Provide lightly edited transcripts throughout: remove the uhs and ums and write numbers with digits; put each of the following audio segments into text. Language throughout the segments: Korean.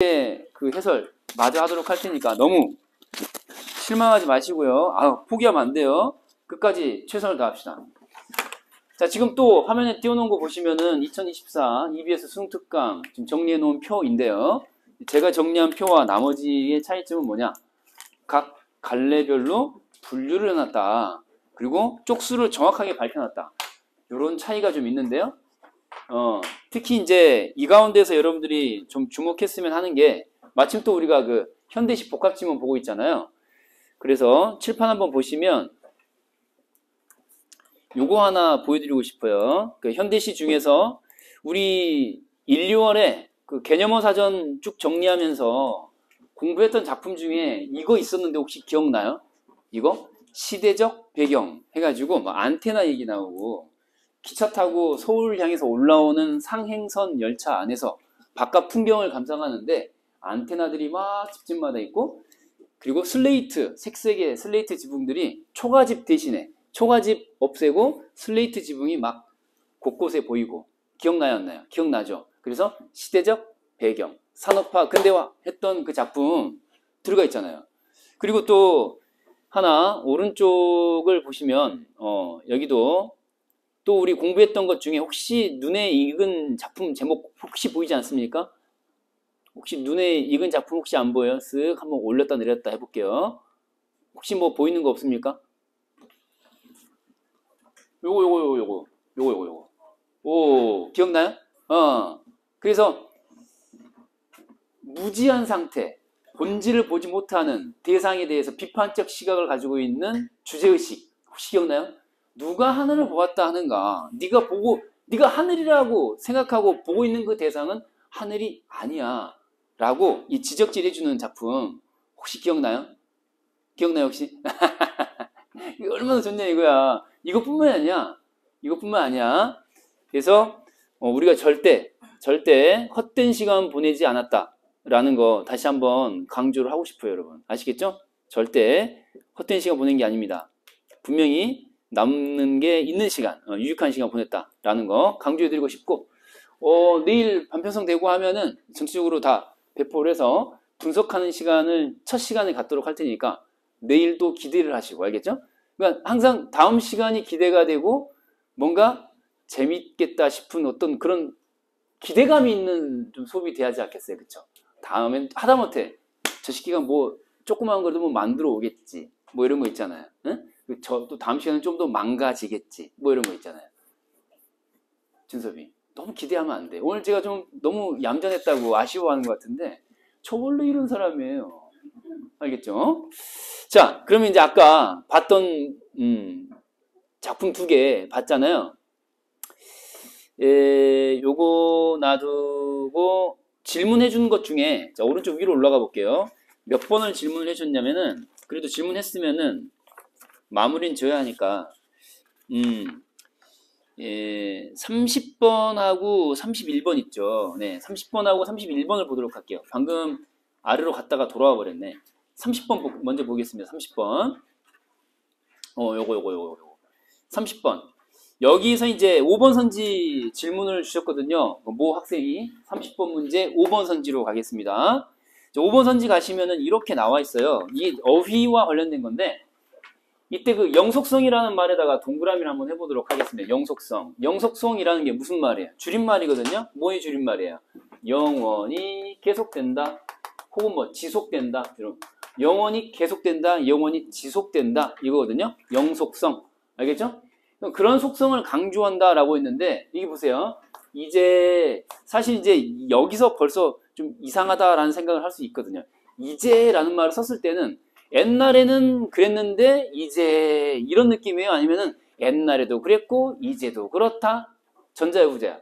그 해설 마저 하도록 할 테니까 너무 실망하지 마시고요. 포기하면 안 돼요. 끝까지 최선을 다합시다. 자, 지금 또 화면에 띄워놓은 거 보시면은 2024 EBS 수능특강 지금 정리해 놓은 표인데요. 제가 정리한 표와 나머지의 차이점은 뭐냐? 각 갈래별로 분류를 해놨다. 그리고 쪽수를 정확하게 밝혀놨다. 이런 차이가 좀 있는데요. 특히 이제 이 가운데서 여러분들이 좀 주목했으면 하는 게 마침 또 우리가 그 현대식 복합지문 보고 있잖아요. 그래서 칠판 한번 보시면 요거 하나 보여드리고 싶어요. 그 현대시 중에서 우리 1, 2월에 그 개념어 사전 쭉 정리하면서 공부했던 작품 중에 이거 있었는데 혹시 기억나요? 이거? 시대적 배경 해가지고 뭐 안테나 얘기 나오고 기차 타고 서울 향해서 올라오는 상행선 열차 안에서 바깥 풍경을 감상하는데 안테나들이 막 집집마다 있고 그리고 슬레이트, 색색의 슬레이트 지붕들이 초가집 대신에 초가집 없애고 슬레이트 지붕이 막 곳곳에 보이고 기억나요? 안 나요? 기억나죠? 그래서 시대적 배경, 산업화 근대화 했던 그 작품 들어가 있잖아요. 그리고 또 하나 오른쪽을 보시면 여기도 또 우리 공부했던 것 중에 혹시 눈에 익은 작품 제목 혹시 보이지 않습니까? 혹시 눈에 익은 작품 혹시 안 보여요? 쓱 한번 올렸다 내렸다 해볼게요. 혹시 뭐 보이는 거 없습니까? 요거. 오, 기억나요? 그래서 무지한 상태, 본질을 보지 못하는 대상에 대해서 비판적 시각을 가지고 있는 주제의식. 혹시 기억나요? 누가 하늘을 보았다 하는가? 네가 하늘이라고 생각하고 보고 있는 그 대상은 하늘이 아니야. 라고 이 지적질 해주는 작품. 혹시 기억나요? 기억나요, 혹시? 이거 얼마나 좋냐, 이거야. 이것뿐만 아니야. 그래서 우리가 절대 헛된 시간 보내지 않았다라는 거 다시 한번 강조를 하고 싶어요, 여러분. 아시겠죠? 절대 헛된 시간 보낸 게 아닙니다. 분명히 남는 게 있는 시간, 유익한 시간 보냈다라는 거 강조해드리고 싶고, 내일 반편성 되고 하면은 전체적으로 다 배포를 해서 분석하는 시간을 첫 시간에 갖도록 할 테니까 내일도 기대를 하시고, 알겠죠? 그러니까 항상 다음 시간이 기대가 되고 뭔가 재밌겠다 싶은 어떤 그런 기대감이 있는 좀 수업이 돼야지 않겠어요, 그쵸? 다음엔 하다못해 저 새끼가 뭐 조그마한 거라도 뭐 만들어 오겠지, 뭐 이런 거 있잖아요. 응? 또 다음 시간은 좀 더 망가지겠지, 뭐 이런 거 있잖아요. 준섭이 너무 기대하면 안 돼. 오늘 제가 좀 너무 얌전했다고 아쉬워하는 것 같은데 저 원래 이런 사람이에요. 알겠죠? 자, 그러면 이제 아까 봤던 작품 2개 봤잖아요. 요거 놔두고 질문해 주는 것 중에 자, 오른쪽 위로 올라가 볼게요. 몇 번을 질문을 해줬냐면은 그래도 질문했으면은 마무리는 지어야 하니까 30번하고 31번 있죠. 네, 30번하고 31번을 보도록 할게요. 방금 아래로 갔다가 돌아와 버렸네. 30번 먼저 보겠습니다. 30번. 요거. 30번. 여기서 이제 5번 선지 질문을 주셨거든요. 모 학생이 30번 문제 5번 선지로 가겠습니다. 5번 선지 가시면은 이렇게 나와 있어요. 이게 어휘와 관련된 건데 이때 그 영속성이라는 말에다가 동그라미를 한번 해보도록 하겠습니다. 영속성. 영속성이라는 게 무슨 말이에요? 줄임말이거든요. 뭐의 줄임말이에요? 영원히 계속된다. 혹은 뭐 지속된다. 영원히 계속된다. 영원히 지속된다. 이거거든요. 영속성. 알겠죠? 그런 속성을 강조한다라고 했는데 이게 보세요. 이제 사실 이제 여기서 벌써 좀 이상하다라는 생각을 할 수 있거든요. 이제라는 말을 썼을 때는 옛날에는 그랬는데 이제 이런 느낌이에요? 아니면은 옛날에도 그랬고 이제도 그렇다? 전자야 후자야?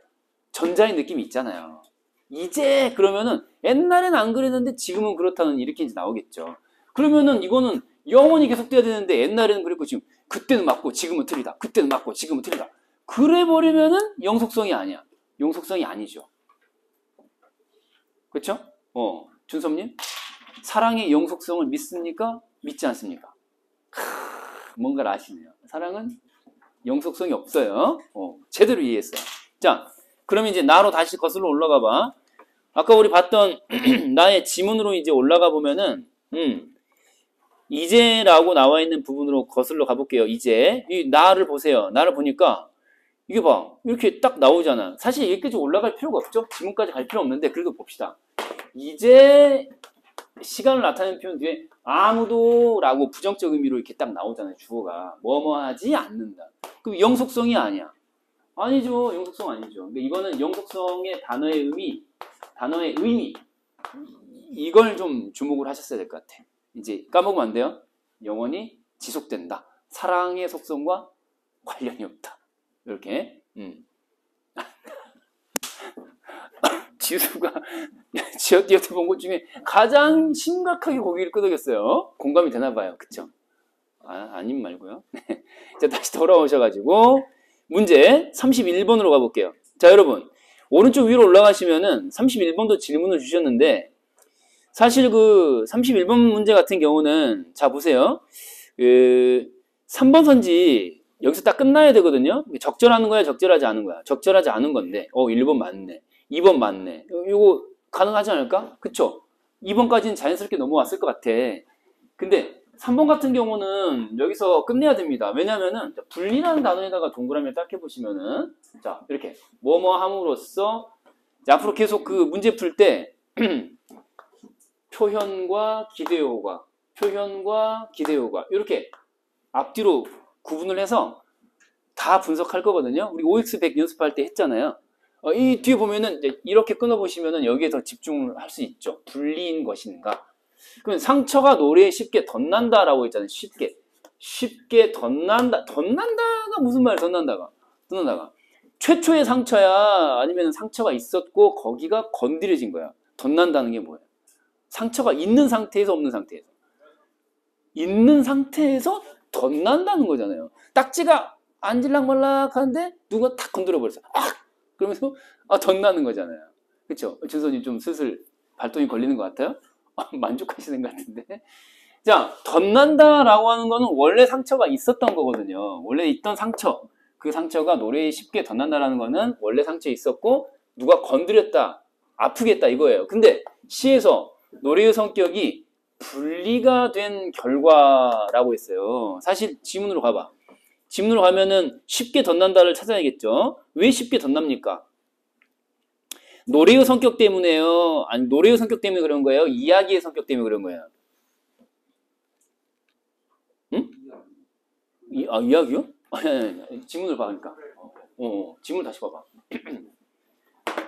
전자의 느낌이 있잖아요. 이제 그러면은 옛날엔 안 그랬는데 지금은 그렇다는 이렇게 이제 나오겠죠. 그러면은 이거는 영원히 계속돼야 되는데 옛날에는 그랬고 지금 그때는 맞고 지금은 틀리다. 그때는 맞고 지금은 틀리다. 그래 버리면은 영속성이 아니야. 영속성이 아니죠. 그렇죠? 준섭님 사랑의 영속성을 믿습니까? 믿지 않습니까? 뭔가를 아시네요. 사랑은 영속성이 없어요. 제대로 이해했어요. 자, 그러면 이제 나로 다시 거슬러 올라가 봐. 아까 우리 봤던 나의 지문으로 이제 올라가 보면은 이제라고 나와 있는 부분으로 거슬러 가볼게요. 이제 이 나를 보세요. 나를 보니까 이게 봐 이렇게 딱 나오잖아. 사실 여기까지 올라갈 필요가 없죠. 지문까지 갈 필요 없는데 그래도 봅시다. 이제 시간을 나타내는 표현 뒤에 아무도 라고 부정적 의미로 이렇게 딱 나오잖아요. 주어가 뭐뭐 하지 않는다. 그럼 영속성이 아니야. 아니죠. 영속성 아니죠. 근데 이거는 영속성의 단어의 의미 이걸 좀 주목을 하셨어야 될 것 같아. 이제 까먹으면 안 돼요. 영원히 지속된다. 사랑의 속성과 관련이 없다. 이렇게. 지수가 지어띄어트 본 것 중에 가장 심각하게 고개를 끄덕였어요. 공감이 되나 봐요. 그쵸? 아님 말고요. 자, 다시 돌아오셔가지고 문제 31번으로 가볼게요. 자, 여러분 오른쪽 위로 올라가시면은 31번도 질문을 주셨는데 사실 그 31번 문제 같은 경우는 자 보세요. 그 3번 선지 여기서 딱 끝나야 되거든요. 적절하는 거야, 적절하지 않은 거야. 적절하지 않은 건데 1번 맞네. 2번 맞네. 이거 가능하지 않을까? 그쵸? 2번까지는 자연스럽게 넘어왔을 것 같아. 근데 3번 같은 경우는 여기서 끝내야 됩니다. 왜냐면은 분리라는 단어에다가 동그라미를 딱 해보시면은 자 이렇게 뭐뭐 함으로써 앞으로 계속 그 문제 풀 때 표현과 기대효과 이렇게 앞뒤로 구분을 해서 다 분석할 거거든요. 우리 OX100 연습할 때 했잖아요. 이 뒤에 보면은 이제 이렇게 끊어보시면은 여기에 더 집중을 할 수 있죠. 분리인 것인가. 그러면 상처가 노래에 쉽게 덧난다라고 했잖아요. 쉽게 덧난다. 덧난다가 무슨 말이야? 덧난다가. 최초의 상처야? 아니면 상처가 있었고 거기가 건드려진 거야? 덧난다는 게 뭐야? 상처가 있는 상태에서 없는 상태에서. 있는 상태에서 덧난다는 거잖아요. 딱지가 안질락말락 하는데 누가 탁 건드려 버렸어. 그러면서 덧나는 거잖아요. 그쵸? 준선님 좀 슬슬 발동이 걸리는 것 같아요? 만족하시는 것 같은데. 자, 덧난다라고 하는 거는 원래 상처가 있었던 거거든요. 원래 있던 상처. 그 상처가 노래에 쉽게 덧난다라는 거는 원래 상처에 있었고 누가 건드렸다, 아프겠다 이거예요. 근데 시에서 노래의 성격이 분리가 된 결과라고 했어요. 사실 지문으로 가봐. 지문으로 가면은 쉽게 덧난다를 찾아야겠죠. 왜 쉽게 덧납니까? 노래의 성격 때문에요? 아니 노래의 성격 때문에 그런 거예요? 이야기의 성격 때문에 그런 거예요? 응? 이야기요? 아니, 지문을 봐, 그러니까. 지문을 다시 봐봐.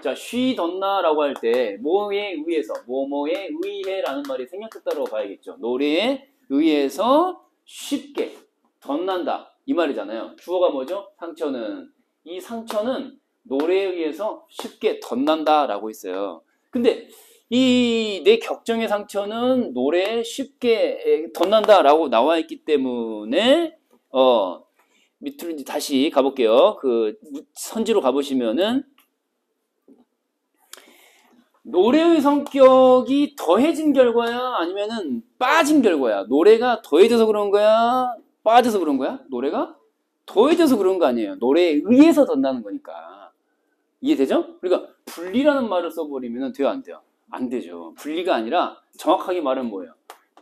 자, 쉬 덧나라고 할 때 뭐에 의해서, 뭐뭐에 의해라는 말이 생략했다고 봐야겠죠. 노래에 의해서 쉽게 덧난다 이 말이잖아요. 주어가 뭐죠? 상처는. 이 상처는 노래에 의해서 쉽게 덧난다라고 했어요. 근데 이 내 격정의 상처는 노래에 쉽게 덧난다라고 나와 있기 때문에 밑으로 이제 다시 가볼게요. 그 선지로 가보시면은 노래의 성격이 더해진 결과야? 아니면은 빠진 결과야? 노래가 더해져서 그런 거야? 빠져서 그런 거야? 노래가 더해져서 그런 거 아니에요. 노래에 의해서 덧나는 거니까. 이해되죠? 그러니까 분리라는 말을 써버리면 돼요, 안 돼요? 안 되죠. 분리가 아니라 정확하게 말은 뭐예요?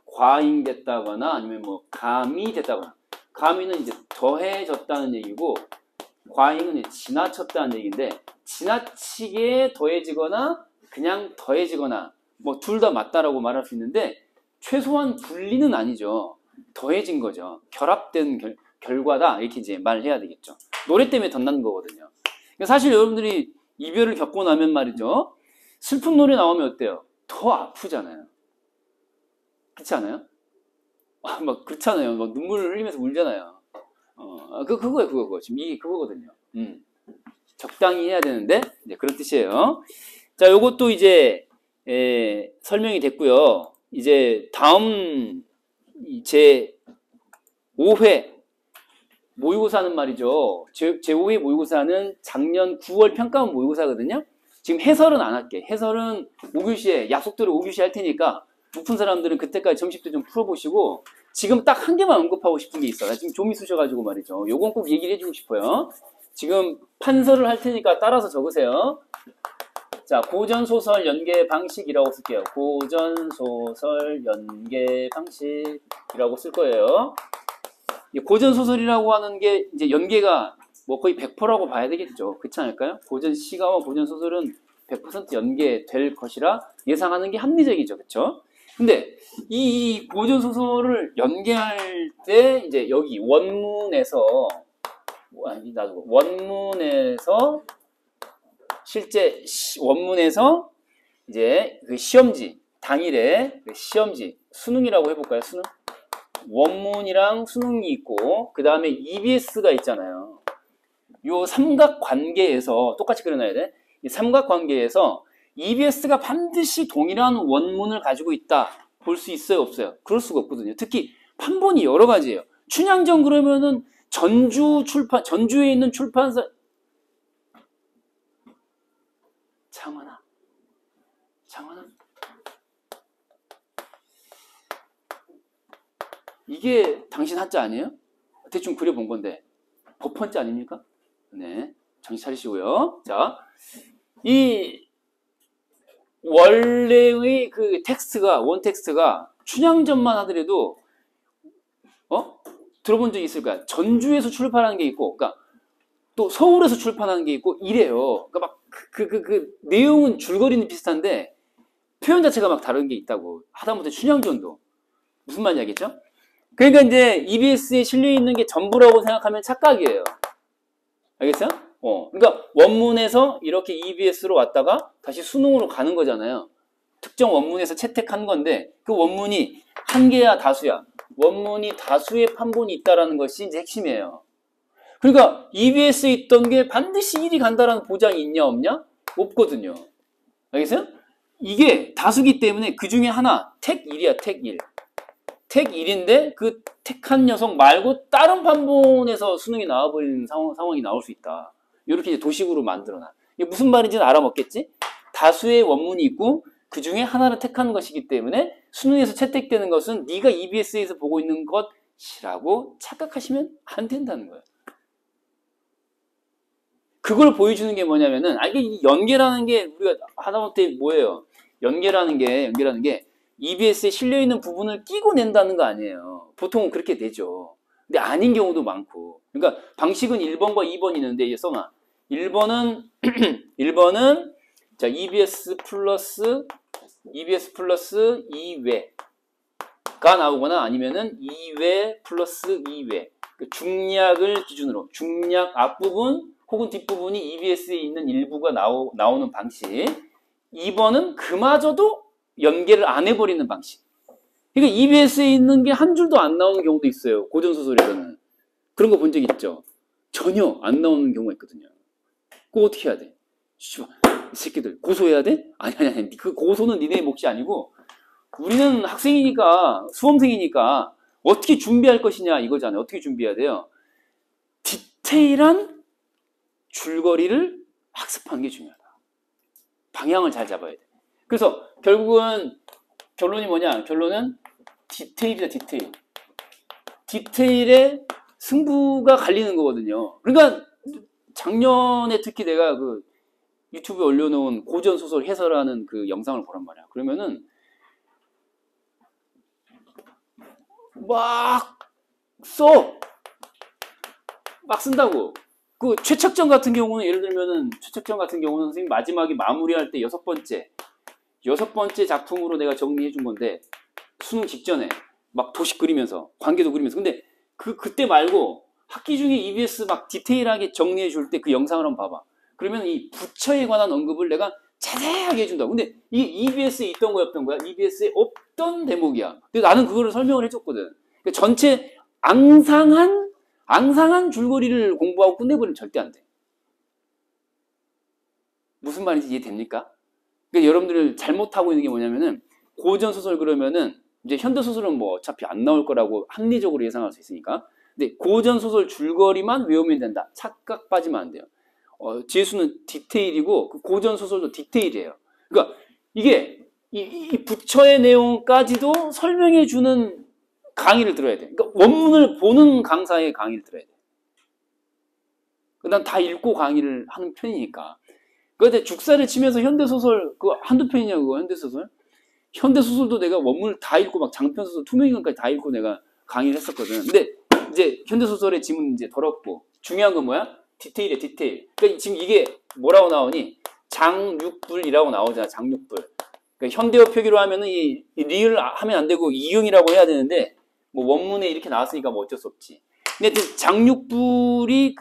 과잉됐다거나 아니면 뭐 감이 됐다거나. 감이는 이제 더해졌다는 얘기고 과잉은 이제 지나쳤다는 얘기인데 지나치게 더해지거나 그냥 더해지거나 뭐 둘 다 맞다라고 말할 수 있는데 최소한 분리는 아니죠. 더해진 거죠. 결합된 결과다 이렇게 이제 말해야 되겠죠. 노래 때문에 덧나는 거거든요. 사실 여러분들이 이별을 겪고 나면 말이죠. 슬픈 노래 나오면 어때요? 더 아프잖아요. 그렇지 않아요? 막 그렇잖아요. 막 눈물을 흘리면서 울잖아요. 그거예요, 그거. 지금 이게 그거거든요. 적당히 해야 되는데, 이제 그런 뜻이에요. 자, 요것도 이제, 설명이 됐고요. 이제 다음, 제 5회 모의고사는 말이죠. 제 5회 모의고사는 작년 9월 평가원 모의고사거든요. 지금 해설은 안 할게. 해설은 5교시에, 약속대로 5교시 할 테니까, 높은 사람들은 그때까지 점심 때 좀 풀어보시고, 지금 딱 한 개만 언급하고 싶은 게 있어요. 지금 좀 있으셔가지고 말이죠. 요건 꼭 얘기를 해주고 싶어요. 지금 판서를 할 테니까 따라서 적으세요. 자, 고전소설 연계 방식이라고 쓸게요. 고전소설 연계 방식이라고 쓸 거예요. 고전소설이라고 하는 게 이제 연계가 뭐 거의 100%라고 봐야 되겠죠. 그렇지 않을까요? 고전 시가와 고전 소설은 100% 연계될 것이라 예상하는 게 합리적이죠. 그렇죠? 근데 이 고전 소설을 연계할 때 이제 여기 원문에서 실제 원문에서 이제 그 시험지 당일에 그 시험지 수능이라고 해볼까요? 수능? 원문이랑 수능이 있고 그 다음에 EBS가 있잖아요. 요 삼각관계에서 똑같이 그려놔야 돼. 이 삼각관계에서 EBS가 반드시 동일한 원문을 가지고 있다. 볼 수 있어요? 없어요? 그럴 수가 없거든요. 특히 판본이 여러 가지예요. 춘향전 그러면은 전주에 있는 출판사 장하나 이게 당신 한자 아니에요? 대충 그려본 건데 법헌자 아닙니까? 네, 정신 차리시고요. 자, 이 원래의 그 텍스트가 원텍스트가 춘향전만 하더라도 들어본 적 있을까요? 전주에서 출판하는 게 있고, 그러니까 또 서울에서 출판하는 게 있고 이래요. 그러니까 막 그 내용은 줄거리는 비슷한데 표현 자체가 막 다른 게 있다고. 하다못해 춘향전도 무슨 말인지 알겠죠? 그러니까 이제 EBS에 실려 있는 게 전부라고 생각하면 착각이에요. 알겠어요? 그러니까 원문에서 이렇게 EBS로 왔다가 다시 수능으로 가는 거잖아요. 특정 원문에서 채택한 건데 그 원문이 한 개야 다수야. 원문이 다수의 판본이 있다라는 것이 이제 핵심이에요. 그러니까 EBS에 있던 게 반드시 1이 간다라는 보장이 있냐 없냐? 없거든요. 알겠어요? 이게 다수기 때문에 그 중에 하나 택 1이야. 택 1. 택 1인데 그 택한 녀석 말고 다른 판본에서 수능이 나와버리는 상황이 나올 수 있다. 이렇게 이제 도식으로 만들어놔. 이게 무슨 말인지는 알아먹겠지? 다수의 원문이 있고 그 중에 하나를 택하는 것이기 때문에 수능에서 채택되는 것은 네가 EBS에서 보고 있는 것이라고 착각하시면 안 된다는 거예요. 그걸 보여주는 게 뭐냐면은, 이게 연계라는 게 우리가 하다못해 뭐예요? 연계라는 게 EBS에 실려있는 부분을 끼고 낸다는 거 아니에요. 보통은 그렇게 되죠. 근데 아닌 경우도 많고. 그러니까 방식은 1번과 2번이 있는데 이제 써놔. 1번은 자, EBS 플러스 2외가 나오거나 아니면은 2외 플러스 2외. 중략을 기준으로 중략 앞부분 혹은 뒷부분이 EBS에 있는 일부가 나오는 방식. 2번은 그마저도 연계를 안 해버리는 방식. 그러니까 EBS에 있는 게 한 줄도 안 나오는 경우도 있어요. 고전소설에서는. 그런 거 본 적 있죠? 전혀 안 나오는 경우가 있거든요. 그거 어떻게 해야 돼? 이 새끼들 고소해야 돼? 아니. 그 고소는 니네 몫이 아니고 우리는 학생이니까 수험생이니까 어떻게 준비할 것이냐 이거잖아요. 어떻게 준비해야 돼요? 디테일한 줄거리를 학습하는 게 중요하다. 방향을 잘 잡아야 돼. 그래서 결국은 결론이 뭐냐? 결론은 디테일이다. 디테일에 승부가 갈리는 거거든요. 그러니까 작년에 특히 내가 그 유튜브에 올려놓은 고전소설 해설하는 그 영상을 보란 말이야. 그러면은 막 쓴다고. 그 최척전 같은 경우는 예를 들면은 선생님 마지막에 마무리할 때 여섯 번째 작품으로 내가 정리해 준 건데 수능 직전에 막 도식 그리면서 관계도 그리면서 근데 그때 말고 학기 중에 EBS 막 디테일하게 정리해 줄 때 그 영상을 한번 봐봐. 그러면 이 부처에 관한 언급을 내가 자세하게 해준다고. 근데 이 EBS에 있던 거야 없던 거야? EBS에 없던 대목이야. 근데 나는 그거를 설명을 해줬거든. 그러니까 전체 앙상한 줄거리를 공부하고 끝내버리면 절대 안 돼. 무슨 말인지 이해됩니까? 그러니까 여러분들 잘못하고 있는 게 뭐냐면은 고전소설 그러면은 이제 현대소설은 뭐 어차피 안 나올 거라고 합리적으로 예상할 수 있으니까. 근데 고전소설 줄거리만 외우면 된다. 착각 빠지면 안 돼요. 지혜수는 디테일이고 그 고전소설도 디테일이에요. 그러니까 이게 이 부처의 내용까지도 설명해주는 강의를 들어야 돼. 그러니까 원문을 보는 강사의 강의를 들어야 돼. 난 다 읽고 강의를 하는 편이니까. 그런데 죽사를 치면서 현대소설, 그 한두 편이냐, 그거, 현대소설? 현대소설도 내가 원문을 다 읽고, 막 장편소설, 투명인간까지 다 읽고 내가 강의를 했었거든. 근데 이제 현대소설의 지문은 이제 더럽고, 중요한 건 뭐야? 디테일이야, 디테일. 그러니까 지금 이게 뭐라고 나오니? 장육불이라고 나오잖아, 장육불. 그러니까 현대어 표기로 하면은 이 리을 하면 안 되고 이응이라고 해야 되는데, 뭐 원문에 이렇게 나왔으니까 뭐 어쩔 수 없지. 근데 장육불이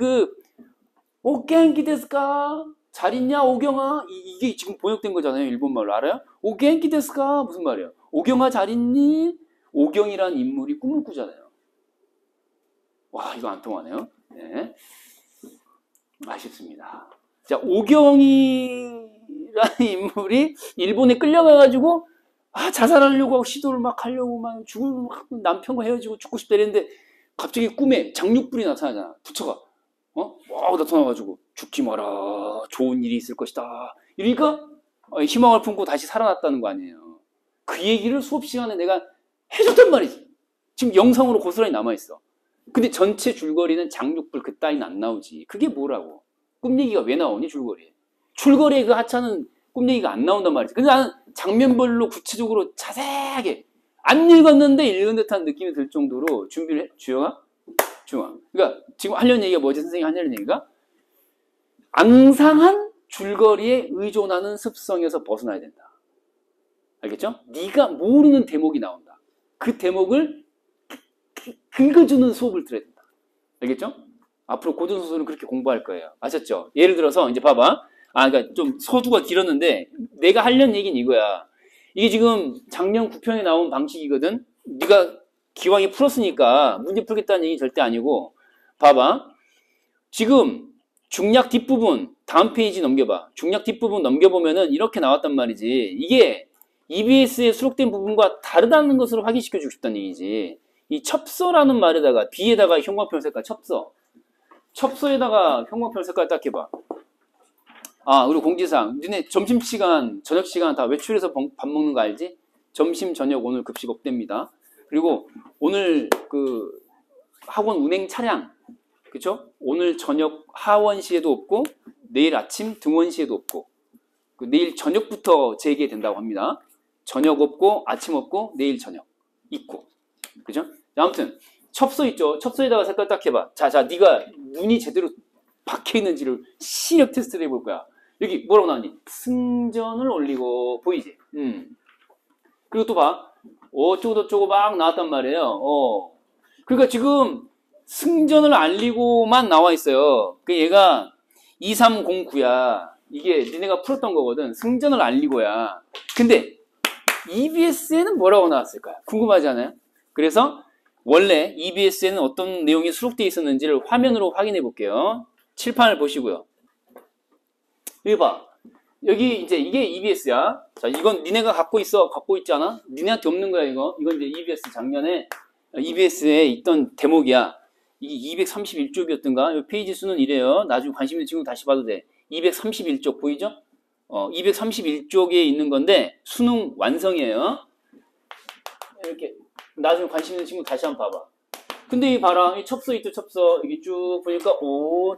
겐키 데스까? 잘 있냐, 오경아? 이게 지금 번역된 거잖아요, 일본말로. 알아요? 겐키 데스까? 무슨 말이에요? 오경아 잘 있니? 오경이란 인물이 꿈을 꾸잖아요. 와, 이거 안 통하네요. 네. 맛있습니다. 자, 오경이라는 인물이 일본에 끌려가가지고, 자살하려고 하고 시도를 막 하려고 막 남편과 헤어지고 죽고 싶다 이랬는데, 갑자기 꿈에 장육불이 나타나잖아. 부처가. 나타나가지고, 죽지 마라. 좋은 일이 있을 것이다. 이러니까, 희망을 품고 다시 살아났다는 거 아니에요. 그 얘기를 수업 시간에 내가 해줬단 말이지. 지금 영상으로 고스란히 남아있어. 근데 전체 줄거리는 장육불 그따위는 안 나오지. 그게 뭐라고? 꿈 얘기가 왜 나오니, 줄거리에? 줄거리의 그 하차는 꿈 얘기가 안 나온단 말이지. 근데 나는 장면별로 구체적으로 자세하게 안 읽었는데 읽은 듯한 느낌이 들 정도로 준비를 해. 주영아? 그러니까 지금 하려는 얘기가 뭐지? 선생님이 하려는 얘기가 앙상한 줄거리에 의존하는 습성에서 벗어나야 된다. 알겠죠? 네가 모르는 대목이 나온다. 그 대목을 긁어주는 수업을 들어야 된다. 알겠죠? 앞으로 고등소설은 그렇게 공부할 거예요. 아셨죠? 예를 들어서 이제 봐봐. 그러니까 좀 서두가 길었는데 내가 하려는 얘기는 이거야. 이게 지금 작년 9편에 나온 방식이거든. 네가 기왕에 풀었으니까 문제 풀겠다는 얘기 절대 아니고 봐봐. 지금 중략 뒷부분 다음 페이지 넘겨봐. 중략 뒷부분 넘겨보면은 이렇게 나왔단 말이지. 이게 EBS에 수록된 부분과 다르다는 것을 확인시켜주고 싶다는 얘기지. 이 첩서라는 말에다가 뒤에다가 형광펜 색깔 첩서에다가 형광펜 색깔 딱 해봐. 그리고 공지사항. 니네 점심시간, 저녁시간 다 외출해서 밥 먹는 거 알지? 점심, 저녁 오늘 급식 없답니다. 그리고 오늘 그 학원 운행 차량, 그쵸? 오늘 저녁 하원시에도 없고, 내일 아침 등원시에도 없고, 내일 저녁부터 재개된다고 합니다. 저녁 없고, 아침 없고, 내일 저녁 있고. 그죠? 아무튼, 첩서 있죠? 첩서에다가 색깔 딱 해봐. 자, 네가 눈이 제대로 박혀 있는지를 시력 테스트를 해볼 거야. 여기 뭐라고 나오니? 승전을 올리고, 보이지? 그리고 또 봐. 어쩌고저쩌고 막 나왔단 말이에요. 그러니까 지금 승전을 알리고만 나와 있어요. 그 얘가 2309야. 이게 니네가 풀었던 거거든. 승전을 알리고야. 근데 EBS에는 뭐라고 나왔을까요? 궁금하지 않아요? 그래서 원래 EBS에는 어떤 내용이 수록되어 있었는지를 화면으로 확인해 볼게요. 칠판을 보시고요. 여기 봐. 여기 이제 이게 EBS야. 자, 이건 니네가 갖고 있지 않아? 니네한테 없는 거야, 이거. 이건 이제 EBS 작년에 EBS에 있던 대목이야. 이게 231쪽이었던가? 이 페이지 수는 이래요. 나중에 관심 있는 친구 다시 봐도 돼. 231쪽 보이죠? 231쪽에 있는 건데 수능 완성이에요. 이렇게 나중에 관심 있는 친구 다시 한번 봐봐. 근데 이 봐라. 이 첩서 있죠, 첩서. 이게 쭉 보니까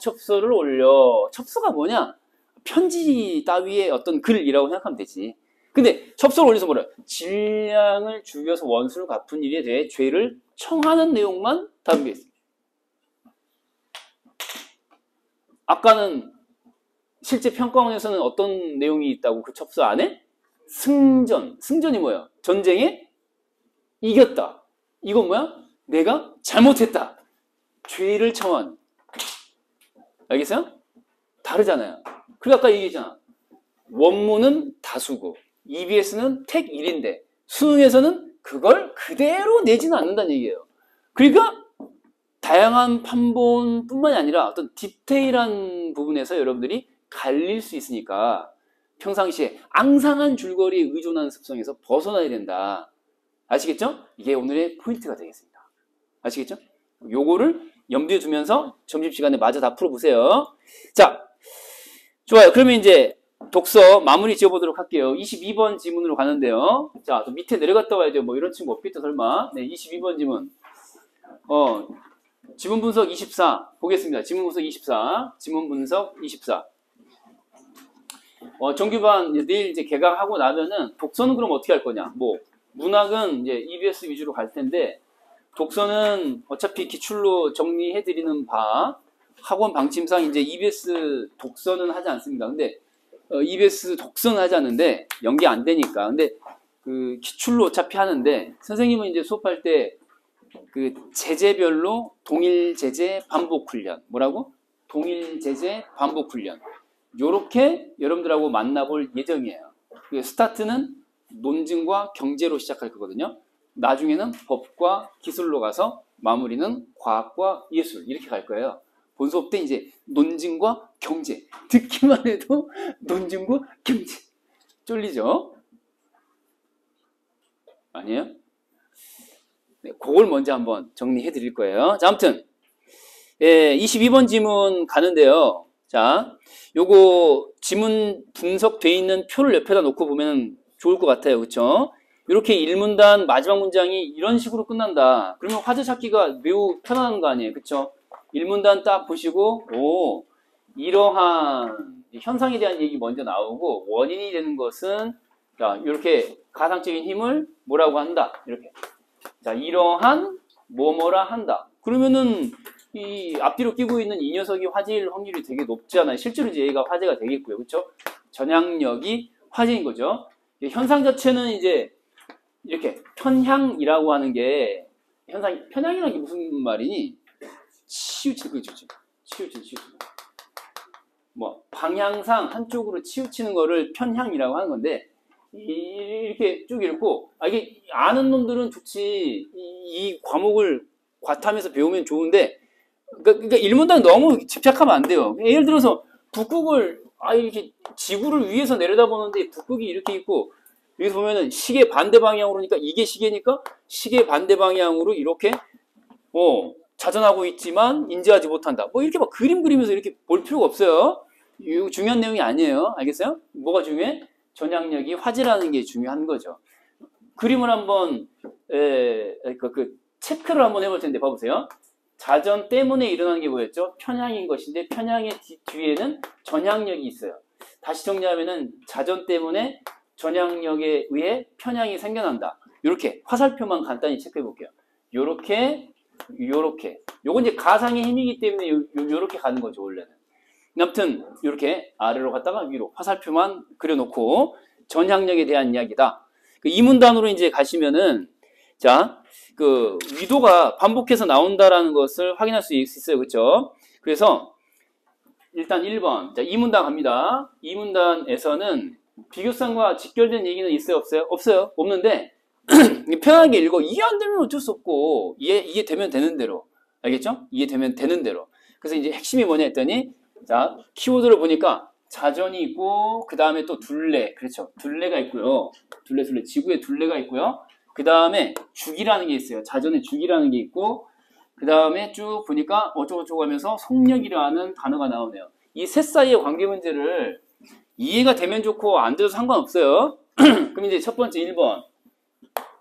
첩서를 올려. 첩서가 뭐냐? 편지 따위의 어떤 글이라고 생각하면 되지. 근데 첩서를 올려서 뭐래? 질량을 죽여서 원수를 갚은 일에 대해 죄를 청하는 내용만 담겨 있습니다. 아까는 실제 평가원에서는 어떤 내용이 있다고 그 첩서 안에? 승전이 뭐야? 전쟁에 이겼다. 이건 뭐야? 내가 잘못했다. 죄를 청한. 알겠어요? 다르잖아요. 그리고 아까 얘기했잖아. 원문은 다수고 EBS는 택 1인데 수능에서는 그걸 그대로 내지는 않는다는 얘기예요. 그러니까 다양한 판본뿐만이 아니라 어떤 디테일한 부분에서 여러분들이 갈릴 수 있으니까 평상시에 앙상한 줄거리에 의존하는 습성에서 벗어나야 된다. 아시겠죠? 이게 오늘의 포인트가 되겠습니다. 아시겠죠? 요거를 염두에 두면서 점심시간에 마저 다 풀어보세요. 자, 좋아요. 그러면 이제 독서 마무리 지어보도록 할게요. 22번 지문으로 가는데요. 자, 또 밑에 내려갔다 와야 돼요. 뭐 이런 친구 없겠죠, 설마. 네, 22번 지문. 지문 분석 24. 보겠습니다. 지문 분석 24. 지문 분석 24. 정규반 내일 이제 개강하고 나면은 독서는 그럼 어떻게 할 거냐? 뭐 문학은 이제 EBS 위주로 갈 텐데 독서는 어차피 기출로 정리해드리는 바 학원 방침상 이제 EBS 독서는 하지 않습니다. 근데 EBS 독서는 하지 않는데 연계 안 되니까. 근데 그 기출로 어차피 하는데 선생님은 이제 수업할 때 그 제재별로 동일 제재 반복 훈련 뭐라고? 동일 제재 반복 훈련 요렇게 여러분들하고 만나볼 예정이에요. 스타트는 논증과 경제로 시작할 거거든요. 나중에는 법과 기술로 가서 마무리는 과학과 예술 이렇게 갈 거예요. 본 수업 때 이제 논증과 경제 듣기만 해도 논증과 경제 쫄리죠? 아니에요? 네, 그걸 먼저 한번 정리해 드릴 거예요. 자, 아무튼 22번 지문 가는데요. 자, 요거 지문 분석돼 있는 표를 옆에다 놓고 보면 좋을 것 같아요. 그쵸? 이렇게 1문단 마지막 문장이 이런 식으로 끝난다. 그러면 화제 찾기가 매우 편안한 거 아니에요. 그쵸? 1문단 딱 보시고, 오, 이러한 현상에 대한 얘기 먼저 나오고, 원인이 되는 것은, 자, 이렇게 가상적인 힘을 뭐라고 한다. 이렇게. 자, 이러한 뭐뭐라 한다. 그러면은, 이 앞뒤로 끼고 있는 이 녀석이 화제일 확률이 되게 높잖아요. 실제로 이제 얘가 화제가 되겠고요. 그쵸? 전향력이 화제인 거죠. 현상 자체는 이제, 이렇게 편향이라고 하는 게 편향이라는 게 무슨 말이니? 치우치는 거죠. 치우치는. 뭐 방향상 한쪽으로 치우치는 거를 편향이라고 하는 건데 이렇게 쭉 읽고 이게 아는 놈들은 좋지. 이 과목을 과탐해서 배우면 좋은데 그러니까 1문단 너무 집착하면 안 돼요. 예를 들어서 북극을 이렇게 지구를 위에서 내려다보는데 북극이 이렇게 있고 여기서 보면은 시계 반대 방향으로니까 이게 시계니까 시계 반대 방향으로 이렇게 자전하고 있지만 인지하지 못한다. 뭐 이렇게 막 그림 그리면서 이렇게 볼 필요가 없어요. 이거 중요한 내용이 아니에요. 알겠어요? 뭐가 중요해? 전향력이 화제라는 게 중요한 거죠. 그림을 한번 체크를 한번 해볼 텐데 봐보세요. 자전 때문에 일어나는 게 뭐였죠? 편향인 것인데 편향의 뒤에는 전향력이 있어요. 다시 정리하면은 자전 때문에 전향력에 의해 편향이 생겨난다. 이렇게 화살표만 간단히 체크해 볼게요. 요렇게 요건 이제 가상의 힘이기 때문에 요렇게 가는 거죠, 원래는. 아무튼 요렇게 아래로 갔다가 위로 화살표만 그려놓고 전향력에 대한 이야기다. 이 문단으로 이제 가시면은 자, 그 위도가 반복해서 나온다라는 것을 확인할 수 있어요. 그렇죠? 그래서 일단 1번. 자, 이 문단 갑니다. 이 문단에서는 비교성과 직결된 얘기는 있어요, 없어요? 없어요. 없는데 편하게 읽어. 이해 안 되면 어쩔 수 없고 이해되면 되는 대로. 알겠죠? 이해되면 되는 대로. 그래서 이제 핵심이 뭐냐 했더니 자, 키워드를 보니까 자전이 있고 그 다음에 또 둘레. 그렇죠? 둘레가 있고요. 둘레. 지구에 둘레가 있고요. 그 다음에 주기라는 게 있어요. 자전에 주기라는 게 있고 그 다음에 쭉 보니까 어쩌고저쩌고 하면서 속력이라는 단어가 나오네요. 이 셋 사이의 관계 문제를 이해가 되면 좋고 안 돼도 상관없어요. 그럼 이제 첫 번째 1번.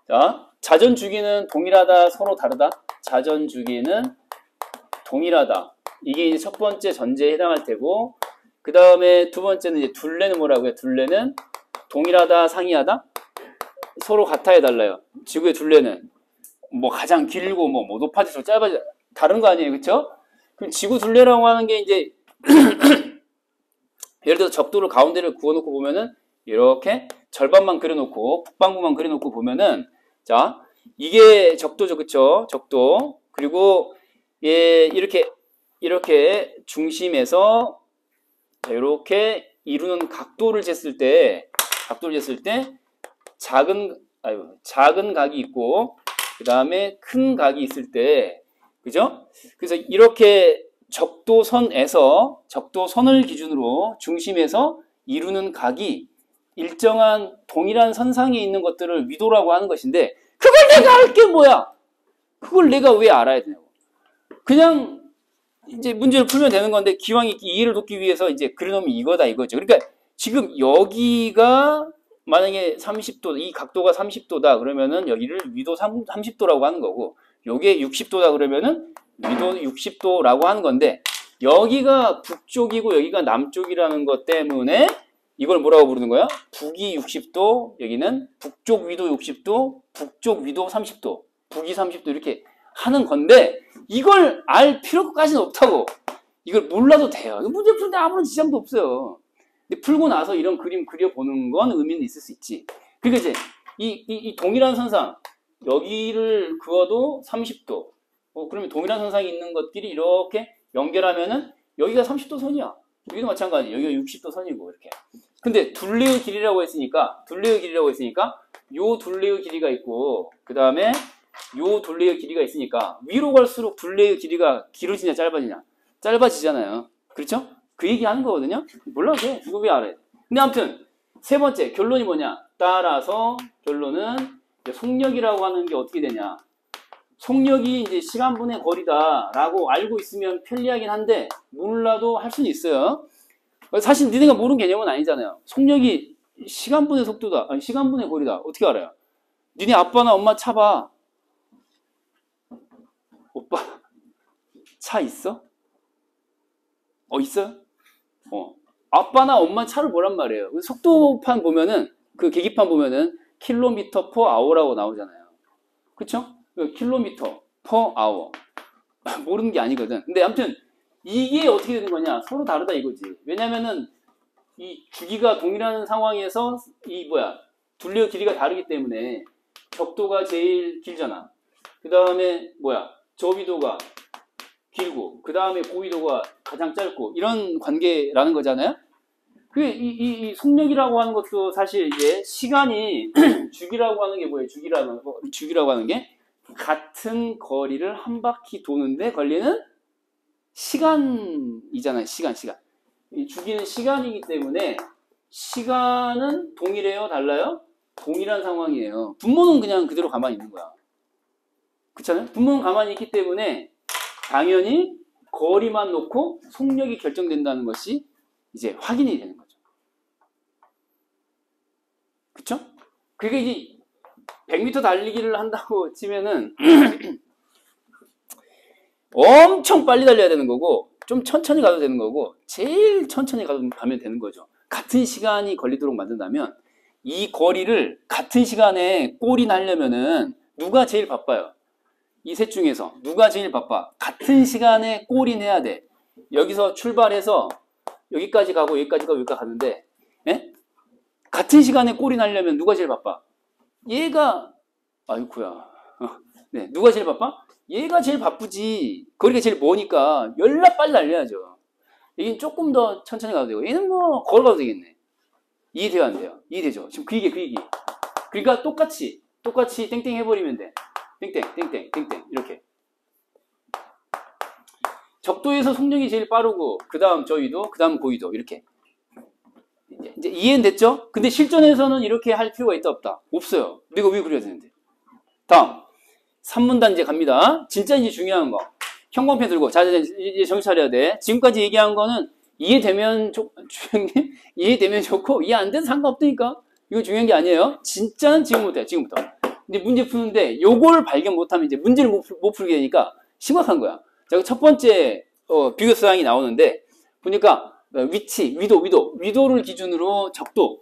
자, 자전 주기는 동일하다, 서로 다르다. 자전 주기는 동일하다. 이게 이제 첫 번째 전제에 해당할 테고 그 다음에 두 번째는 이제 둘레는 뭐라고요? 둘레는 동일하다, 상이하다? 서로 같아야 달라요. 지구의 둘레는 뭐 가장 길고 뭐 높아지고 짧아지고 다른 거 아니에요, 그렇죠? 그럼 지구 둘레라고 하는 게 이제 예를 들어서 적도를 가운데를 그어놓고 보면은 이렇게 절반만 그려놓고 북반구만 그려놓고 보면은 자 이게 적도죠, 그렇죠? 적도. 그리고 이렇게 중심에서 이렇게 이루는 각도를 쟀을 때 작은 각이 있고 그 다음에 큰 각이 있을 때 그죠? 그래서 이렇게 적도선을 기준으로 중심에서 이루는 각이 일정한 동일한 선상에 있는 것들을 위도라고 하는 것인데 그걸 내가 알 게 뭐야? 그걸 내가 왜 알아야 되냐고. 그냥 이제 문제를 풀면 되는 건데 기왕 이해를 돕기 위해서 이제 그려놓으면 이거다 이거죠. 그러니까 지금 여기가 만약에 30도, 이 각도가 30도다 그러면은 여기를 위도 30도라고 하는 거고 요게 60도다 그러면은 위도 60도라고 하는 건데 여기가 북쪽이고 여기가 남쪽이라는 것 때문에 이걸 뭐라고 부르는 거야? 북위 60도, 여기는 북쪽 위도 60도, 북쪽 위도 30도, 북위 30도 이렇게 하는 건데 이걸 알 필요까지는 없다고. 이걸 몰라도 돼요. 문제 푸는데 아무런 지장도 없어요. 근데 풀고 나서 이런 그림 그려보는 건 의미는 있을 수 있지. 그러니까 이제 이 동일한 선상 여기를 그어도 30도. 그러면 동일한 선상이 있는 것끼리 이렇게 연결하면은 여기가 30도 선이야. 여기도 마찬가지. 여기가 60도 선이고 이렇게. 근데 둘레의 길이라고 했으니까 요 둘레의 길이가 있고 그 다음에 요 둘레의 길이가 있으니까 위로 갈수록 둘레의 길이가 길어지냐 짧아지냐? 짧아지잖아요. 그렇죠? 그 얘기 하는 거거든요. 몰라도 돼. 이거 왜 알아요? 근데 아무튼 세 번째 결론이 뭐냐? 따라서 결론은 속력이라고 하는 게 어떻게 되냐? 속력이 이제 시간분의 거리다라고 알고 있으면 편리하긴 한데 몰라도 할 수는 있어요. 사실 니네가 모르는 개념은 아니잖아요. 속력이 시간분의 속도다. 아니 시간분의 거리다. 어떻게 알아요? 니네 아빠나 엄마 차 봐. 오빠 차 있어? 있어요? 아빠나 엄마 차를 보란 말이에요. 속도판 보면은 그 계기판 보면은 킬로미터 퍼 아워라고 나오잖아요. 그쵸? 킬로미터 퍼 아워. 모르는 게 아니거든. 근데 아무튼 이게 어떻게 되는 거냐? 서로 다르다 이거지. 왜냐면은 이 주기가 동일한 상황에서 둘레의 길이가 다르기 때문에 적도가 제일 길잖아. 그 다음에 저위도가 길고 그 다음에 고위도가 가장 짧고 이런 관계라는 거잖아요. 이 속력이라고 하는 것도 사실 이제 시간이 주기라고 하는 게 뭐예요? 주기라고 하는 게 같은 거리를 한 바퀴 도는데 걸리는 시간이잖아요. 시간. 이 주기는 시간이기 때문에 시간은 동일해요? 달라요? 동일한 상황이에요. 분모는 그냥 그대로 가만히 있는 거야. 그렇잖아요? 분모는 가만히 있기 때문에 당연히 거리만 놓고 속력이 결정된다는 것이 이제 확인이 되는 거죠. 그쵸? 그게 이제 100m 달리기를 한다고 치면은 엄청 빨리 달려야 되는 거고 좀 천천히 가도 되는 거고 제일 천천히 가면 되는 거죠. 같은 시간이 걸리도록 만든다면 이 거리를 같은 시간에 골이 나려면은 누가 제일 바빠요? 이 셋 중에서 누가 제일 바빠? 같은 시간에 골이 내야 돼. 여기서 출발해서 여기까지 가고 여기까지 가고 여기까지 가는데 같은 시간에 골이 나려면 누가 제일 바빠? 얘가 아이쿠야. 네, 누가 제일 바빠? 얘가 제일 바쁘지. 거리가 제일 머니까 열나 빨리 달려야죠. 얘는 조금 더 천천히 가도 되고 얘는 뭐 걸어가도 되겠네. 이해돼요 안 돼요? 이해되죠? 지금 그 얘기. 그러니까 똑같이 땡땡 해버리면 돼. 땡땡 이렇게. 적도에서 속력이 제일 빠르고 그 다음 저위도, 그 다음 고위도 이렇게. 이제 이해는 됐죠? 근데 실전에서는 이렇게 할 필요가 있다 없다? 없어요. 내가 왜 그려야 되는데? 다음 3문단 이제 갑니다. 진짜 이제 중요한 거. 형광펜 들고 자 이제 정신 차려야 돼. 지금까지 얘기한 거는 이해되면 이해되면 좋고 이해 안 돼도 상관없다니까. 이거 중요한 게 아니에요. 진짜는 지금부터야. 지금부터. 근데 문제 푸는데 요걸 발견 못하면 이제 문제를 못 풀게 되니까 심각한 거야. 자, 첫 번째 비교 사항이 나오는데 보니까 위치, 위도를 기준으로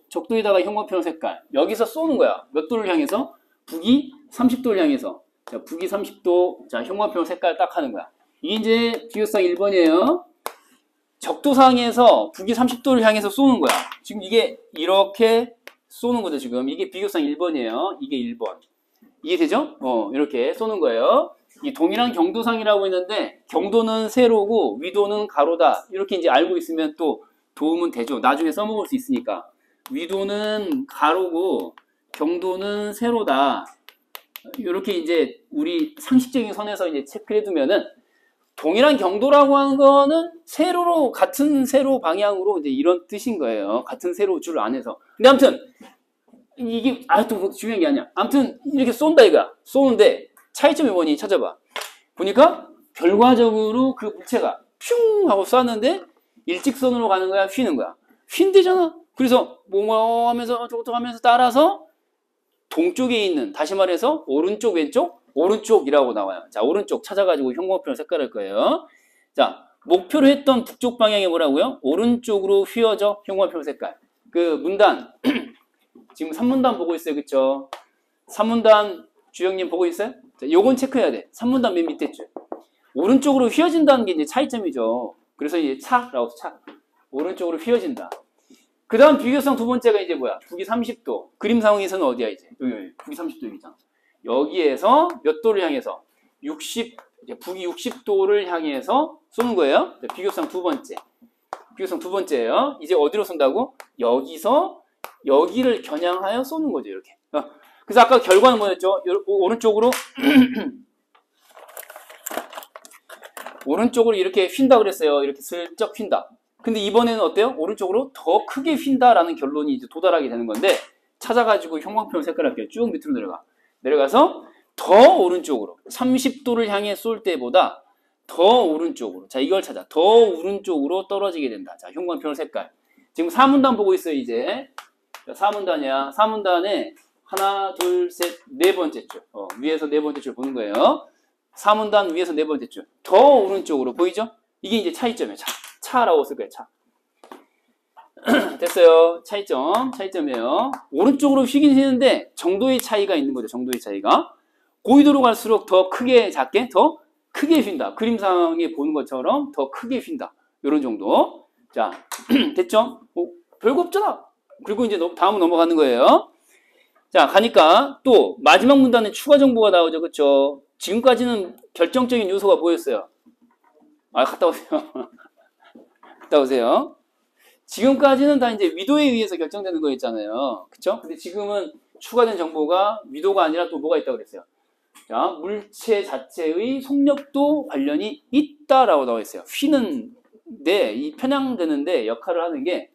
적도에다가 형광펜 색깔 여기서 쏘는 거야. 몇 도를 향해서? 북위 30도를 향해서. 자, 북위 30도. 자, 형광펜 색깔 딱 하는 거야. 이게 이제 비교사항 1번이에요. 적도상에서 북위 30도를 향해서 쏘는 거야. 지금 이게 이렇게 쏘는 거죠, 지금. 이게 비교사항 1번이에요. 이게 1번. 이해되죠? 이렇게 쏘는 거예요. 이 동일한 경도상이라고 했는데 경도는 세로고 위도는 가로다. 이렇게 이제 알고 있으면 또 도움은 되죠. 나중에 써먹을 수 있으니까. 위도는 가로고 경도는 세로다. 이렇게 이제 우리 상식적인 선에서 이제 체크해 두면은 동일한 경도라고 하는 거는 세로로 같은 세로 방향으로 이제 이런 뜻인 거예요. 같은 세로 줄 안에서. 근데 아무튼 이게 또 중요한 게 아니야. 아무튼 이렇게 쏜다 이거야. 쏘는데 차이점이 뭐니 찾아봐. 보니까 결과적으로 그 물체가 슝 하고 쐈는데 일직선으로 가는 거야, 휘는 거야. 휜대잖아. 그래서 뭐 하면서 저것도 하면서 따라서 동쪽에 있는, 다시 말해서 오른쪽 왼쪽 오른쪽이라고 나와요. 자, 오른쪽 찾아가지고 형광펜을 색깔할 거예요. 자, 목표로 했던 북쪽 방향이 뭐라고요? 오른쪽으로 휘어져 형광펜 색깔. 그 문단 지금 3문단 보고 있어요, 그쵸? 3문단 주영님 보고 있어요? 자, 요건 체크해야 돼. 3문단 맨 밑에 줄. 오른쪽으로 휘어진다는 게 이제 차이점이죠. 그래서 이제 차라고 차. 오른쪽으로 휘어진다. 그 다음 비교성 두 번째가 이제 뭐야? 북위 30도. 그림 상황에서는 어디야, 이제? 여기, 북위 30도 여기잖아. 여기에서 몇 도를 향해서? 북위 60도를 향해서 쏘는 거예요. 자, 비교성 두 번째. 비교성 두 번째예요. 이제 어디로 쏜다고? 여기서 여기를 겨냥하여 쏘는 거죠, 이렇게. 그래서 아까 결과는 뭐였죠? 오른쪽으로 오른쪽으로 이렇게 휜다 그랬어요. 이렇게 슬쩍 휜다. 근데 이번에는 어때요? 오른쪽으로 더 크게 휜다라는 결론이 이제 도달하게 되는 건데, 찾아가지고 형광펜 색깔 할게요. 쭉 밑으로 내려가. 내려가서 더 오른쪽으로 30도를 향해 쏠 때보다 더 오른쪽으로. 자, 이걸 찾아. 더 오른쪽으로 떨어지게 된다. 자, 형광펜 색깔. 지금 4문단 보고 있어요, 이제. 자, 4문단이야. 4문단에 하나, 둘, 셋, 네 번째 줄. 위에서 네 번째 줄 보는 거예요. 4문단 위에서 네 번째 줄. 더 오른쪽으로 보이죠? 이게 이제 차이점이에요. 차라고 쓸 거예요, 차. 됐어요. 차이점이에요. 오른쪽으로 휘긴 휘는데 정도의 차이가 있는 거죠, 정도의 차이가. 고위도로 갈수록 더 크게, 작게, 더 크게 휜다. 그림상에 보는 것처럼 더 크게 휜다. 요런 정도. 자, 됐죠? 별거 없잖아. 그리고 이제 다음으로 넘어가는 거예요. 자, 가니까 또 마지막 문단에 추가 정보가 나오죠. 그쵸? 지금까지는 결정적인 요소가 뭐였어요? 갔다 오세요. 갔다 오세요. 지금까지는 다 이제 위도에 의해서 결정되는 거였잖아요. 그쵸? 근데 지금은 추가된 정보가 위도가 아니라 또 뭐가 있다고 그랬어요? 자, 물체 자체의 속력도 관련이 있다라고 나와 있어요. 휘는데, 이 편향되는데 역할을 하는 게,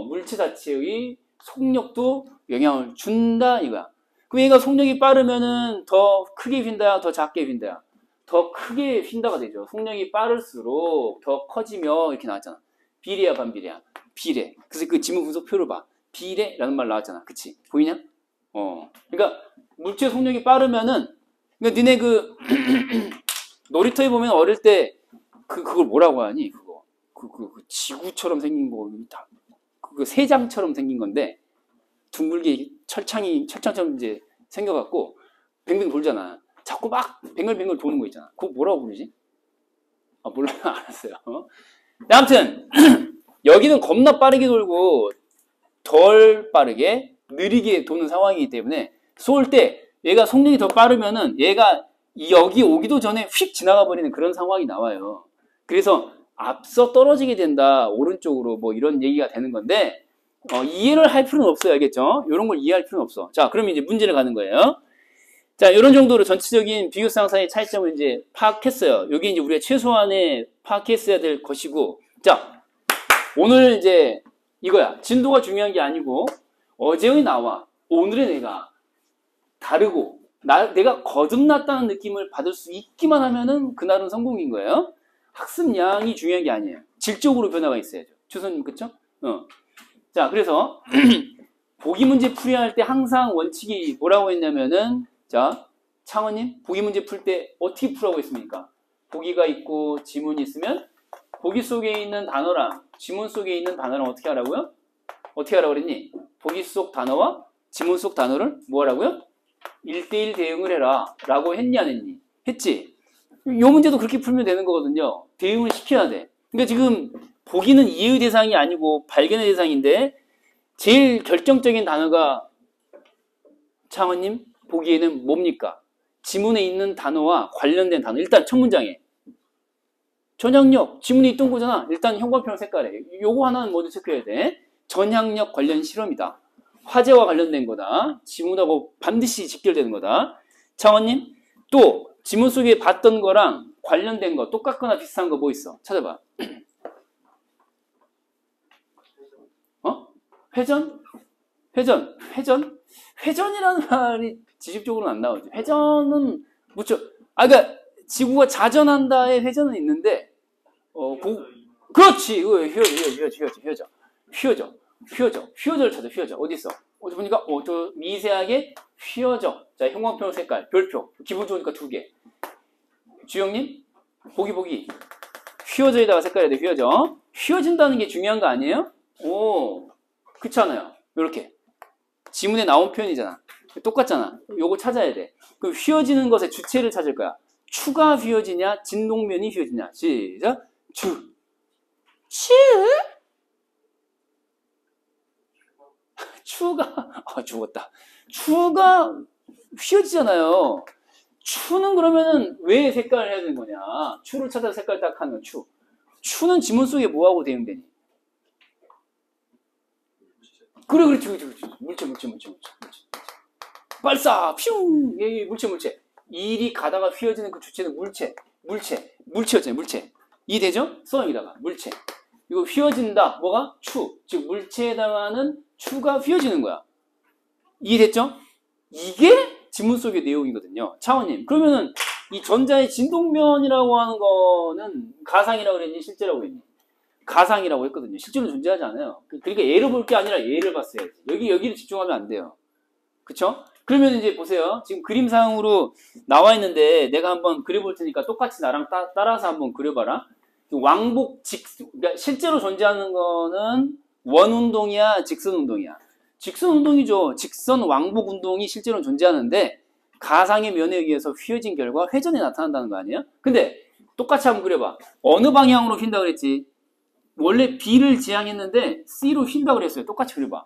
물체 자체의 속력도 영향을 준다, 이거야. 그럼 얘가 속력이 빠르면은 더 크게 휜다, 더 작게 휜다. 더 크게 휜다가 되죠. 속력이 빠를수록 더 커지며, 이렇게 나왔잖아. 비례야, 반비례야? 비례. 그래서 그 지문 분석표를 봐. 비례라는 말 나왔잖아. 그치? 보이냐? 그러니까, 물체 속력이 빠르면은, 그러니까 니네 그, 놀이터에 보면 어릴 때, 그걸 뭐라고 하니? 그거. 그 지구처럼 생긴 거, 그 세장처럼 생긴 건데, 둥글게 철창처럼 이제 생겨갖고, 뱅뱅 돌잖아. 자꾸 막 뱅글뱅글 도는 거 있잖아. 그거 뭐라고 부르지? 몰라. 알았어요. 아무튼, 여기는 겁나 빠르게 돌고, 덜 빠르게, 느리게 도는 상황이기 때문에, 쏠 때, 얘가 속력이 더 빠르면은, 얘가 여기 오기도 전에 휙 지나가 버리는 그런 상황이 나와요. 그래서, 앞서 떨어지게 된다, 오른쪽으로, 뭐 이런 얘기가 되는 건데, 이해를 할 필요는 없어요. 알겠죠? 이런 걸 이해할 필요는 없어. 자, 그러면 이제 문제를 가는 거예요. 자, 이런 정도로 전체적인 비교상 사이의 차이점을 이제 파악했어요. 여기 이제 우리가 최소한의 파악했어야 될 것이고, 자, 오늘 이제 이거야. 진도가 중요한 게 아니고, 어제의 나와 오늘의 내가 다르고, 내가 거듭났다는 느낌을 받을 수 있기만 하면은 그날은 성공인 거예요. 학습량이 중요한 게 아니에요. 질적으로 변화가 있어야죠. 최선님, 그쵸? 자, 그래서, 보기 문제 풀이할 때 항상 원칙이 뭐라고 했냐면은, 자, 창원님, 보기 문제 풀 때 어떻게 풀라고 했습니까? 보기가 있고 지문이 있으면, 보기 속에 있는 단어랑 지문 속에 있는 단어랑 어떻게 하라고요? 어떻게 하라고 그랬니? 보기 속 단어와 지문 속 단어를 뭐 하라고요? 1대1 대응을 해라. 라고 했니, 안 했니? 했지? 요 문제도 그렇게 풀면 되는 거거든요. 대응을 시켜야 돼. 그러니까 지금 보기는 이해의 대상이 아니고 발견의 대상인데 제일 결정적인 단어가 창원님 보기에는 뭡니까? 지문에 있는 단어와 관련된 단어. 일단 첫 문장에 전향력, 지문에 있던 거잖아. 일단 형광펜 색깔에 요거 하나는 먼저 체크해야 돼. 전향력 관련 실험이다. 화제와 관련된 거다. 지문하고 반드시 직결되는 거다. 창원님 또 지문 속에 봤던 거랑 관련된 거 똑같거나 비슷한 거 뭐 있어? 찾아봐. 회전? 회전이라는 말이 지식적으로는 안 나오죠. 회전은 무척 그러니까 지구가 자전한다의 회전은 있는데 그렇지. 휘어져를 찾아. 휘어져. 어디 있어? 어디 보니까 저 미세하게 휘어져. 자, 형광펜 색깔 별표. 기분 좋으니까 2개. 주영님 보기. 휘어져에다가 색깔해야 돼. 휘어진다는 게 중요한 거 아니에요? 오. 그렇잖아요. 이렇게 지문에 나온 표현이잖아. 똑같잖아. 요거 찾아야 돼. 그럼 휘어지는 것의 주체를 찾을 거야. 추가 휘어지냐, 진동면이 휘어지냐. 시작. 추. 추가 죽었다. 추가 휘어지잖아요. 추는 그러면은 왜 색깔을 해야 되는 거냐? 추를 찾아서 색깔 딱 하는 거. 추는 지문 속에 뭐하고 대응되니? 그래, 그렇지. 물체. 발사, 퓨! 예, 물체. 일이 가다가 휘어지는 그 주체는 물체였잖아요, 물체. 이해되죠? 써, 여기다가. 물체. 이거 휘어진다. 뭐가? 추. 즉, 물체에 해당하는 추가 휘어지는 거야. 이해됐죠? 이게 지문 속의 내용이거든요. 차원님. 그러면은, 이 전자의 진동면이라고 하는 거는 가상이라고 그랬니? 실제라고 그랬니? 가상이라고 했거든요. 실제로 존재하지 않아요. 그러니까 얘를 볼 게 아니라 얘를 봤어야지. 여기를 집중하면 안 돼요. 그쵸? 그러면 이제 보세요. 지금 그림상으로 나와 있는데 내가 한번 그려볼 테니까 똑같이 나랑 따라서 한번 그려봐라. 왕복 그러니까 실제로 존재하는 거는 원운동이야, 직선운동이야? 직선운동이죠. 직선 왕복 운동이 실제로 존재하는데 가상의 면에 의해서 휘어진 결과 회전이 나타난다는 거 아니에요? 근데 똑같이 한번 그려봐. 어느 방향으로 휜다 그랬지? 원래 B를 지향했는데 C로 휜다 그랬어요. 똑같이 그려봐.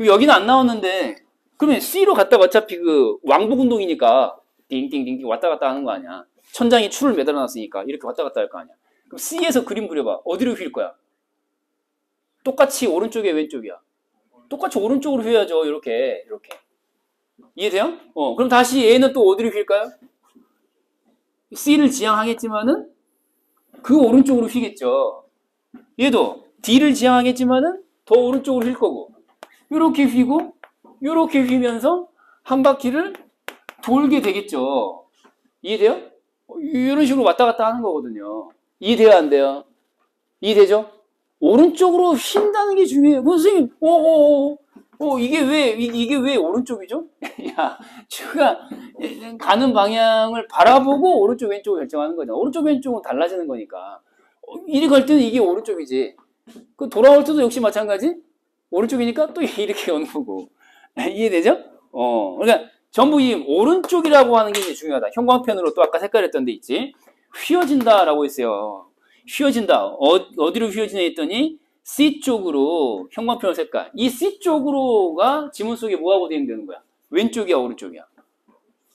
여기는 안 나왔는데 그러면 C로 갔다가 어차피 그 왕복 운동이니까 띵띵띵띵 왔다 갔다 하는 거 아니야. 천장에 추를 매달아놨으니까 이렇게 왔다 갔다 할 거 아니야. 그럼 C에서 그림 그려봐. 어디로 휠 거야? 똑같이 오른쪽이야, 왼쪽이야? 똑같이 오른쪽으로 휘어야죠. 이렇게. 이해돼요? 그럼 다시 얘는 또 어디로 휠까요? C를 지향하겠지만은 그 오른쪽으로 휘겠죠. 얘도 D를 지향하겠지만은 더 오른쪽으로 휠 거고. 이렇게 휘고 이렇게 휘면서 한 바퀴를 돌게 되겠죠. 이해돼요? 이런 식으로 왔다 갔다 하는 거거든요. 이해돼요, 안 돼요? 이해되죠? 오른쪽으로 휜다는 게 중요해요. 선생님, 이게 왜 오른쪽이죠? 야, 제가 가는 방향을 바라보고 오른쪽, 왼쪽을 결정하는 거잖아. 오른쪽, 왼쪽은 달라지는 거니까. 이리 갈 때는 이게 오른쪽이지. 그 돌아올 때도 역시 마찬가지? 오른쪽이니까 또 이렇게 오는 거고. 이해되죠? 그러니까 전부 이 오른쪽이라고 하는 게 이제 중요하다. 형광펜으로 또 아까 색깔했던 데 있지. 휘어진다라고 했어요. 휘어진다. 어디로 휘어지냐 했더니 C 쪽으로 형광펜으로 색깔. 이 C 쪽으로가 지문 속에 뭐하고 대응되는 거야? 왼쪽이야, 오른쪽이야?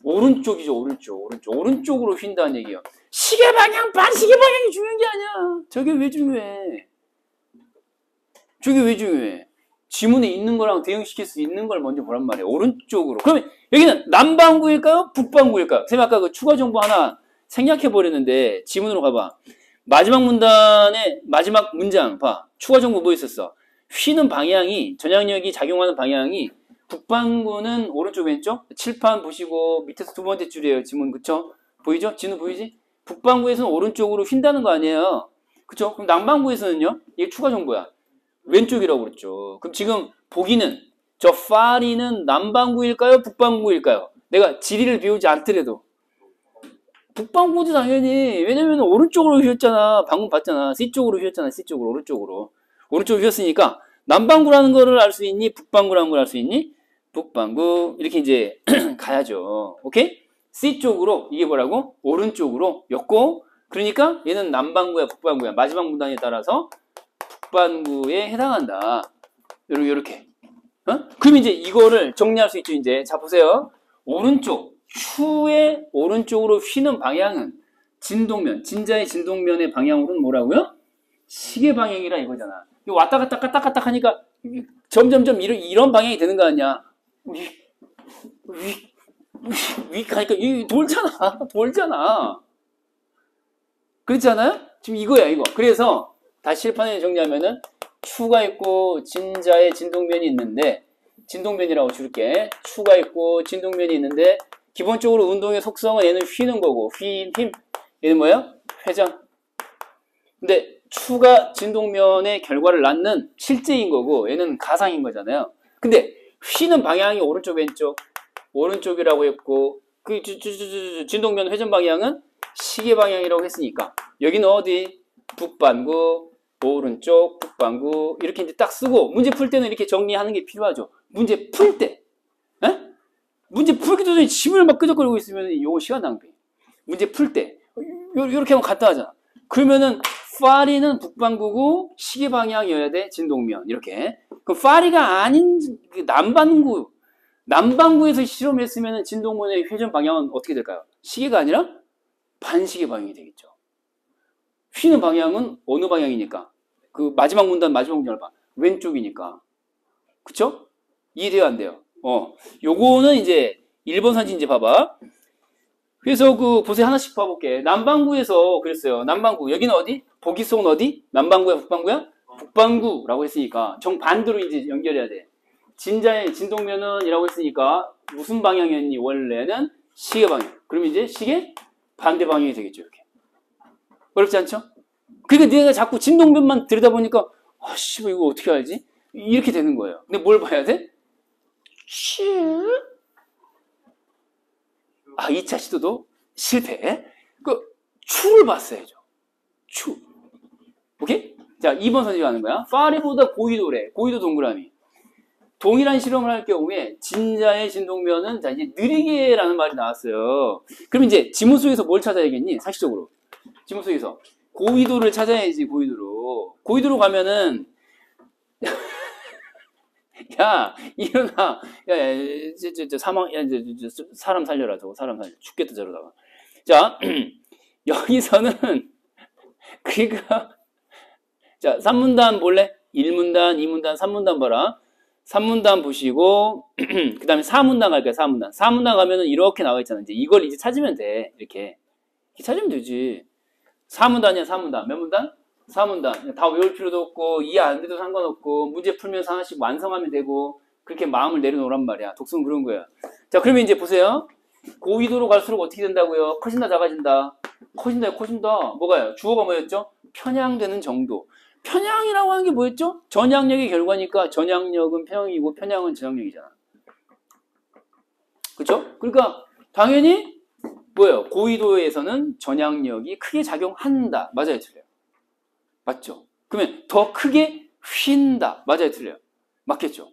오른쪽이죠, 오른쪽으로 휜다는 얘기예요. 시계 방향, 반시계 방향이 중요한 게 아니야. 저게 왜 중요해? 지문에 있는 거랑 대응시킬 수 있는 걸 먼저 보란 말이에요. 오른쪽으로. 그러면 여기는 남반구일까요? 북반구일까요? 선생님 아까 그 추가 정보 하나 생략해버렸는데 지문으로 가봐. 마지막 문단의 마지막 문장 봐. 추가 정보 뭐 있었어? 휘는 방향이, 전향력이 작용하는 방향이 북반구는 오른쪽 왼쪽? 칠판 보시고 밑에서 두 번째 줄이에요. 지문 그쵸? 보이죠? 지문 보이지? 북반구에서는 오른쪽으로 휜다는 거 아니에요. 그쵸? 그럼 남반구에서는요? 이게 추가 정보야. 왼쪽이라고 그랬죠. 그럼 지금 보기는 저 파리는 남반구일까요? 북반구일까요? 내가 지리를 비우지 않더라도 북반구도 당연히. 왜냐면 오른쪽으로 휘었잖아. 방금 봤잖아. C쪽으로 휘었잖아. C쪽으로 오른쪽으로 휘었으니까 남반구라는 거를 알 수 있니? 북반구라는 걸 알 수 있니? 북반구 이렇게 이제 가야죠. 오케이? C쪽으로 이게 뭐라고? 오른쪽으로 였고 그러니까 얘는 남반구야 북반구야. 마지막 문단에 따라서 북반구에 해당한다. 요렇게. 그럼 이제 이거를 정리할 수 있죠, 이제. 자, 보세요. 오른쪽, 추의 오른쪽으로 휘는 방향은 진동면, 진자의 진동면의 방향으로는 뭐라고요? 시계 방향이라 이거잖아. 왔다 갔다 하니까 점점점 이런 방향이 되는 거 아니야? 위 가니까 돌잖아. 그렇지 않아요? 지금 이거야, 이거. 그래서 다시 칠판에 정리하면은 추가 있고 진자의 진동면이 있는데 진동면이라고 줄게. 추가 있고 진동면이 있는데 기본적으로 운동의 속성은 얘는 휘는 거고 힘 얘는 뭐야? 회전. 근데 추가 진동면의 결과를 낳는 실제인 거고 얘는 가상인 거잖아요. 근데 휘는 방향이 오른쪽 왼쪽 오른쪽이라고 했고 그 진동면 회전 방향은 시계 방향이라고 했으니까 여기는 어디? 북반구 오른쪽 북반구 이렇게 이제 딱 쓰고 문제 풀 때는 이렇게 정리하는 게 필요하죠. 문제 풀 때, 에? 문제 풀기도 전에 짐을 막 끄적거리고 있으면 이거 시간 낭비. 문제 풀 때 이렇게 하면 간단하잖아. 그러면은 파리는 북반구고 시계 방향이어야 돼. 진동면 이렇게. 그럼 파리가 아닌 그 남반구에서 실험했으면 진동면의 회전 방향은 어떻게 될까요? 시계가 아니라 반시계 방향이 되겠죠. 휘는 방향은 어느 방향이니까? 그 마지막 문단 봐. 왼쪽이니까. 그쵸? 이해돼요, 안 돼요? 요거는 이제 1번 선지 이제 봐봐. 그래서 보세요. 하나씩 봐볼게. 남반구에서 그랬어요. 남반구. 여기는 어디? 보기속은 어디? 남반구야, 북반구야? 북반구라고 했으니까 정반대로 이제 연결해야 돼. 진자의 진동면은 이라고 했으니까 무슨 방향이었니? 원래는 시계 방향. 그럼 이제 시계 반대 방향이 되겠죠, 이렇게. 어렵지 않죠? 그러니까 내가 자꾸 진동면만 들여다보니까 씨발 이거 어떻게 알지? 이렇게 되는 거예요. 근데 뭘 봐야 돼? 2차 시도도 실패. 추를 봤어야죠. 추. 오케이? 자, 2번 선지 가는 거야. 파리보다 고위도래. 고위도 동그라미. 동일한 실험을 할 경우에 진자의 진동면은 자 이제 느리게라는 말이 나왔어요. 그럼 이제 지문 속에서 뭘 찾아야겠니? 상식적으로. 지문 속에서 고위도를 찾아야지. 고위도로 가면은 야 일어나. 사람 살려라. 저거 사람 살려. 죽겠다 저러다가. 자 여기서는 그러니까 자 3문단 볼래? 1문단, 2문단, 3문단 봐라. 3문단 보시고 그 다음에 4문단 갈까요? 4문단 가면은 이렇게 나와 있잖아. 이제 이걸 이제 찾으면 돼. 이렇게 찾으면 되지. 4문단이야. 4문단. 몇 문단? 4문단. 다 외울 필요도 없고 이해 안 돼도 상관없고 문제 풀면서 하나씩 완성하면 되고 그렇게 마음을 내려놓으란 말이야. 독서는 그런 거야. 자 그러면 이제 보세요. 고위도로 갈수록 어떻게 된다고요? 커진다 작아진다? 커진다. 뭐가요? 주어가 뭐였죠? 편향되는 정도. 편향이라고 하는 게 뭐였죠? 전향력의 결과니까 전향력은 편향이고 편향은 전향력이잖아. 그쵸? 그러니까 당연히 뭐예요? 고위도에서는 전향력이 크게 작용한다. 맞아요? 틀려요? 맞죠? 그러면 더 크게 휜다. 맞아요? 틀려요? 맞겠죠?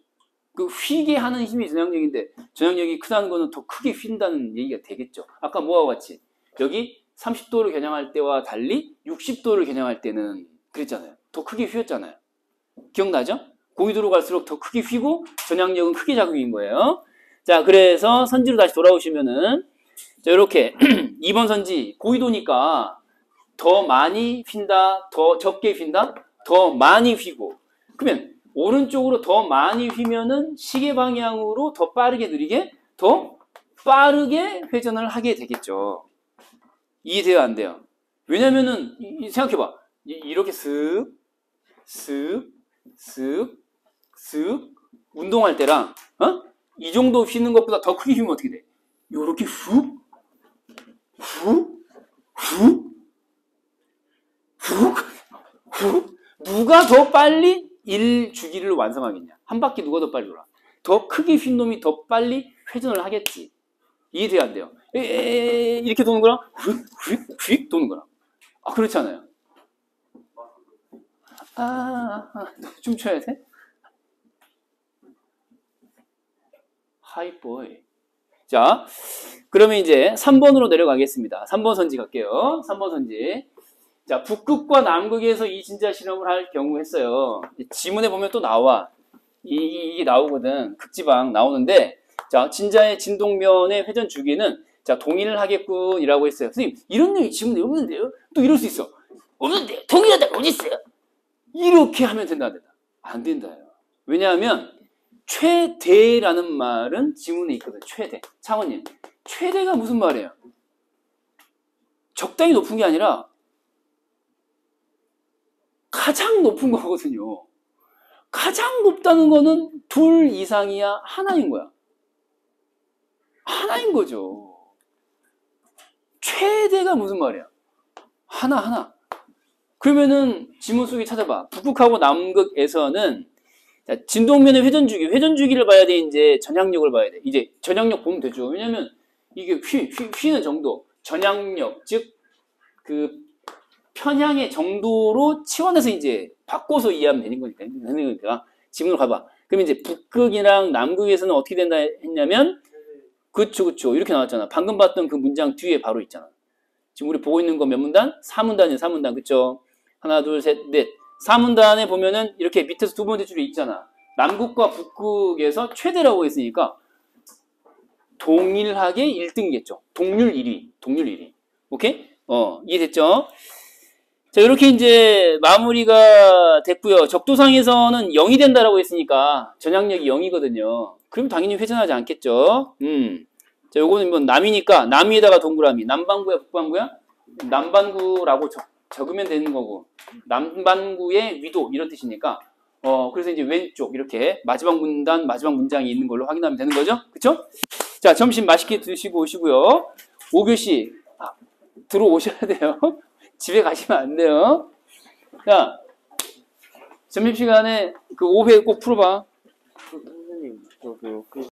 그 휘게 하는 힘이 전향력인데 전향력이 크다는 거는 더 크게 휜다는 얘기가 되겠죠. 아까 뭐하고 같이? 여기 30도를 겨냥할 때와 달리 60도를 겨냥할 때는 그랬잖아요. 더 크게 휘었잖아요. 기억나죠? 고위도로 갈수록 더 크게 휘고 전향력은 크게 작용인 거예요. 자, 그래서 선지로 다시 돌아오시면은 자, 이렇게 2번 선지 고위도니까 더 많이 휜다, 더 적게 휜다, 더 많이 휘고. 그러면 오른쪽으로 더 많이 휘면은 시계 방향으로 더 빠르게 느리게 더 빠르게 회전을 하게 되겠죠. 이해돼요, 안 돼요? 왜냐면은 생각해봐. 이렇게 슥 운동할 때랑 이 정도 휘는 것보다 더 크게 휘면 어떻게 돼? 요렇게 훅 누가 더 빨리 1주기를 완성하겠냐? 한 바퀴 누가 더 빨리 돌아? 더 크게 휜 놈이 더 빨리 회전을 하겠지. 이해돼요, 안 돼요? 이렇게 도는 거랑 휙 도는 거랑. 그렇지 않아요? 춤춰야 돼? 하이보이. 자, 그러면 이제 3번으로 내려가겠습니다. 3번 선지 갈게요. 3번 선지. 자, 북극과 남극에서 이 진자 실험을 할 경우 했어요. 지문에 보면 또 나와. 이게 나오거든. 극지방 나오는데, 자, 진자의 진동면의 회전 주기는 자, 동일을 하겠군이라고 했어요. 선생님, 이런 얘기 지문에 없는데요? 또 이럴 수 있어. 없는데 동일하다가 어디 있어요? 이렇게 하면 된다, 안 된다? 안 된다요. 왜냐하면 최대라는 말은 지문에 있거든. 최대. 창원님, 최대가 무슨 말이에요? 적당히 높은 게 아니라 가장 높은 거거든요. 가장 높다는 거는 둘 이상이야, 하나인 거야. 하나인 거죠. 최대가 무슨 말이야? 하나. 그러면은 지문 속에 찾아봐. 북극하고 남극에서는 자, 진동면의 회전 주기를 봐야 돼. 이제 전향력을 봐야 돼. 이제 전향력 보면 되죠. 왜냐면 이게 휘는 정도, 전향력, 즉 그 편향의 정도로 치환해서 이제 바꿔서 이해하면 되는 거니까. 지문으로 가봐. 그럼 이제 북극이랑 남극에서는 어떻게 된다 했냐면, 그쵸. 이렇게 나왔잖아. 방금 봤던 그 문장 뒤에 바로 있잖아. 지금 우리 보고 있는 거 몇 문단? 4문단이에요, 4문단. 그쵸? 하나, 둘, 셋, 넷. 4문단에 보면은 이렇게 밑에서 두 번째 줄에 있잖아. 남극과 북극에서 최대라고 했으니까 동일하게 1등이겠죠. 동률 1위. 오케이? 이해됐죠? 자, 이렇게 이제 마무리가 됐고요. 적도상에서는 0이 된다라고 했으니까 전향력이 0이거든요. 그럼 당연히 회전하지 않겠죠. 자, 요거는 뭐 남이니까 남위에다가 동그라미. 남반구야, 북반구야? 남반구라고 적으면 되는 거고. 남반구의 위도 이런 뜻이니까. 그래서 이제 왼쪽 이렇게 마지막 문단, 마지막 문장이 있는 걸로 확인하면 되는 거죠. 그쵸? 자, 점심 맛있게 드시고 오시고요. 5교시 들어오셔야 돼요. 집에 가시면 안 돼요. 자, 점심시간에 그 5회 꼭 풀어봐. 선생님, 저그